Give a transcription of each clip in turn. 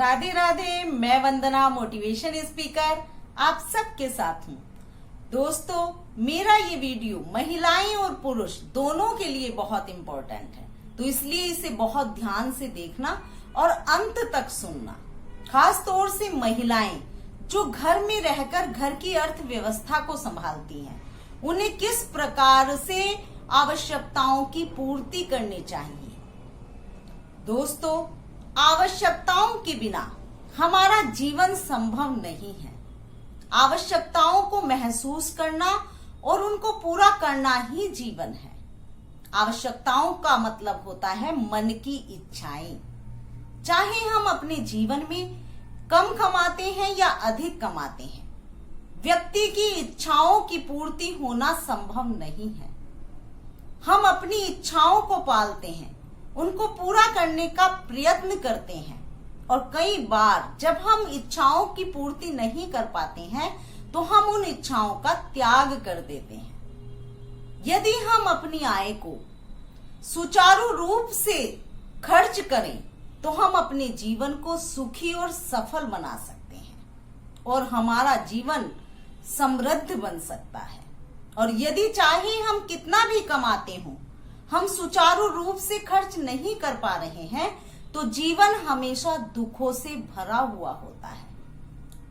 राधे राधे। मैं वंदना motivation speaker आप सबके साथ हूँ। दोस्तों, मेरा ये वीडियो महिलाएं और पुरुष दोनों के लिए बहुत इम्पोर्टेंट है, तो इसलिए इसे बहुत ध्यान से देखना और अंत तक सुनना। खास तौर से महिलाएं जो घर में रहकर घर की अर्थव्यवस्था को संभालती हैं, उन्हें किस प्रकार से आवश्यकताओं की पूर्ति करनी चाहिए। दोस्तों, आवश्यकताओं के बिना हमारा जीवन संभव नहीं है। आवश्यकताओं को महसूस करना और उनको पूरा करना ही जीवन है। आवश्यकताओं का मतलब होता है मन की इच्छाएं। चाहे हम अपने जीवन में कम कमाते हैं या अधिक कमाते हैं, व्यक्ति की इच्छाओं की पूर्ति होना संभव नहीं है। हम अपनी इच्छाओं को पालते हैं, उनको पूरा करने का प्रयत्न करते हैं, और कई बार जब हम इच्छाओं की पूर्ति नहीं कर पाते हैं तो हम उन इच्छाओं का त्याग कर देते हैं। यदि हम अपनी आय को सुचारू रूप से खर्च करें तो हम अपने जीवन को सुखी और सफल बना सकते हैं और हमारा जीवन समृद्ध बन सकता है। और यदि चाहे हम कितना भी कमाते हों, हम सुचारू रूप से खर्च नहीं कर पा रहे हैं तो जीवन हमेशा दुखों से भरा हुआ होता है।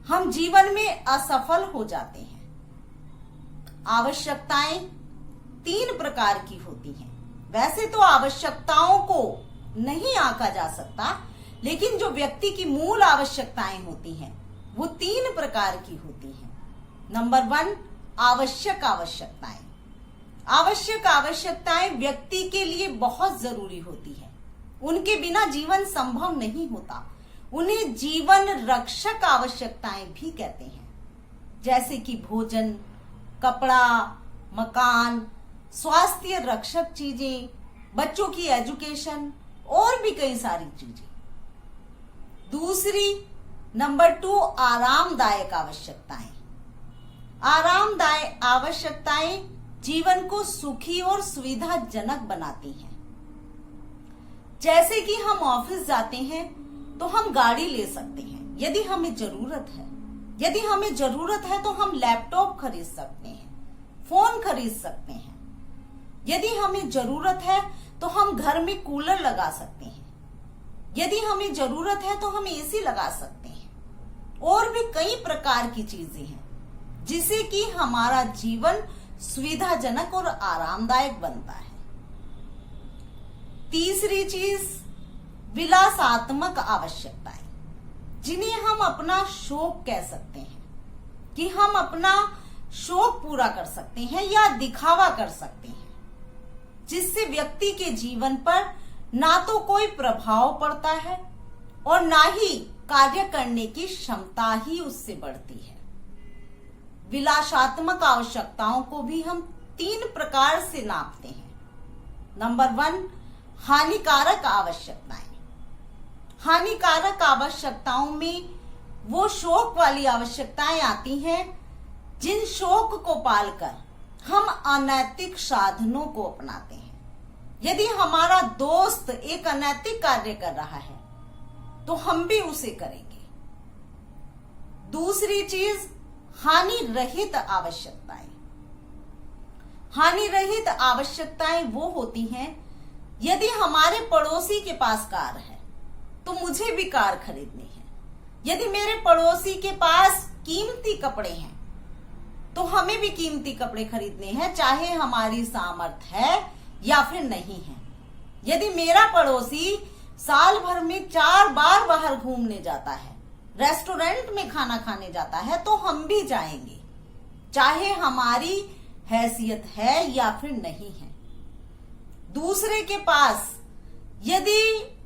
हम जीवन में असफल हो जाते हैं। आवश्यकताएं 3 प्रकार की होती हैं। वैसे तो आवश्यकताओं को नहीं आंका जा सकता, लेकिन जो व्यक्ति की मूल आवश्यकताएं होती हैं वो 3 प्रकार की होती हैं। नंबर 1, आवश्यक आवश्यकताएं। आवश्यक आवश्यकताएं व्यक्ति के लिए बहुत जरूरी होती है। उनके बिना जीवन संभव नहीं होता। उन्हें जीवन रक्षक आवश्यकताएं भी कहते हैं, जैसे कि भोजन, कपड़ा, मकान, स्वास्थ्य रक्षक चीजें, बच्चों की एजुकेशन और भी कई सारी चीजें। दूसरी, नंबर 2, आरामदायक आवश्यकताएं। आरामदायक आवश्यकताएं जीवन को सुखी और सुविधाजनक बनाती हैं। जैसे कि हम ऑफिस जाते हैं तो हम गाड़ी ले सकते हैं यदि हमें जरूरत है। यदि हमें जरूरत है तो हम लैपटॉप खरीद सकते हैं, फोन खरीद सकते हैं। यदि हमें जरूरत है तो हम घर में कूलर लगा सकते हैं। यदि हमें जरूरत है तो हम एसी लगा सकते हैं। और भी कई प्रकार की चीजें हैं जिससे कि हमारा जीवन सुविधाजनक और आरामदायक बनता है। तीसरी चीज, विलासात्मक आवश्यकताएं, जिन्हें हम अपना शौक कह सकते हैं, कि हम अपना शौक पूरा कर सकते हैं या दिखावा कर सकते हैं, जिससे व्यक्ति के जीवन पर ना तो कोई प्रभाव पड़ता है और ना ही कार्य करने की क्षमता ही उससे बढ़ती है। विलासात्मक आवश्यकताओं को भी हम 3 प्रकार से नापते हैं। नंबर 1, हानिकारक आवश्यकताएं। हानिकारक आवश्यकताओं में वो शौक वाली आवश्यकताएं आती हैं जिन शौक को पालकर हम अनैतिक साधनों को अपनाते हैं। यदि हमारा दोस्त एक अनैतिक कार्य कर रहा है तो हम भी उसे करेंगे। दूसरी चीज, हानि रहित आवश्यकताएं। हानि रहित आवश्यकताएं वो होती हैं, यदि हमारे पड़ोसी के पास कार है तो मुझे भी कार खरीदनी है। यदि मेरे पड़ोसी के पास कीमती कपड़े हैं तो हमें भी कीमती कपड़े खरीदने हैं, चाहे हमारी सामर्थ्य है या फिर नहीं है। यदि मेरा पड़ोसी साल भर में 4 बार बाहर घूमने जाता है, रेस्टोरेंट में खाना खाने जाता है, तो हम भी जाएंगे, चाहे हमारी हैसियत है या फिर नहीं है। दूसरे के पास यदि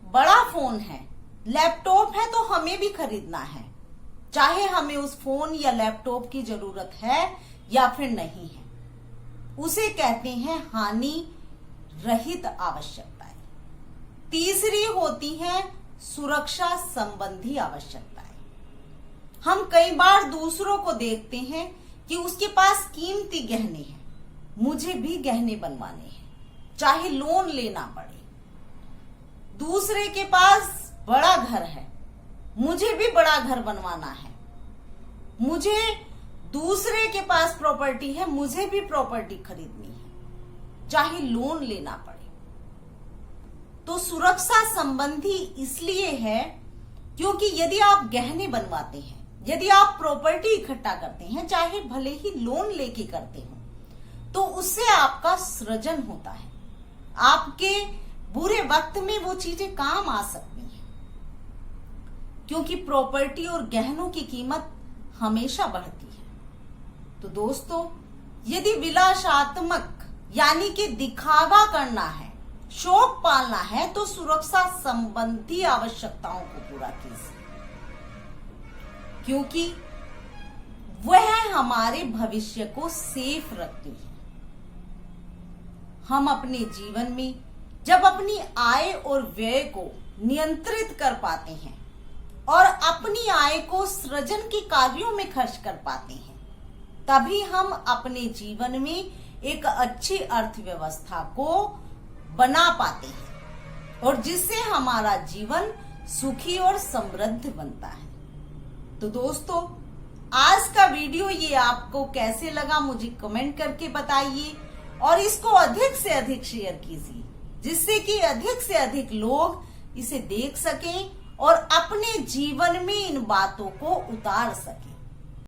बड़ा फोन है, लैपटॉप है, तो हमें भी खरीदना है, चाहे हमें उस फोन या लैपटॉप की जरूरत है या फिर नहीं है। उसे कहते हैं हानि रहित आवश्यकताएं। तीसरी होती है सुरक्षा संबंधी आवश्यकताएं। हम कई बार दूसरों को देखते हैं कि उसके पास कीमती गहने हैं, मुझे भी गहने बनवाने हैं, चाहे लोन लेना पड़े। दूसरे के पास बड़ा घर है, मुझे भी बड़ा घर बनवाना है, मुझे दूसरे के पास प्रॉपर्टी है, मुझे भी प्रॉपर्टी खरीदनी है, चाहे लोन लेना पड़े। तो सुरक्षा संबंधी इसलिए है क्योंकि यदि आप गहने बनवाते हैं, यदि आप प्रॉपर्टी इकट्ठा करते हैं, चाहे भले ही लोन लेके करते हो, तो उससे आपका सृजन होता है। आपके बुरे वक्त में वो चीजें काम आ सकती हैं, क्योंकि प्रॉपर्टी और गहनों की कीमत हमेशा बढ़ती है। तो दोस्तों, यदि विलासात्मक यानी कि दिखावा करना है, शौक पालना है, तो सुरक्षा संबंधी आवश्यकताओं को पूरा कीजिए, क्योंकि वह हमारे भविष्य को सेफ रखती है। हम अपने जीवन में जब अपनी आय और व्यय को नियंत्रित कर पाते हैं और अपनी आय को सृजन के कार्यों में खर्च कर पाते हैं, तभी हम अपने जीवन में एक अच्छी अर्थव्यवस्था को बना पाते हैं और जिससे हमारा जीवन सुखी और समृद्ध बनता है। तो दोस्तों, आज का वीडियो ये आपको कैसे लगा मुझे कमेंट करके बताइए और इसको अधिक से अधिक शेयर कीजिए, जिससे कि अधिक से अधिक लोग इसे देख सकें और अपने जीवन में इन बातों को उतार सकें।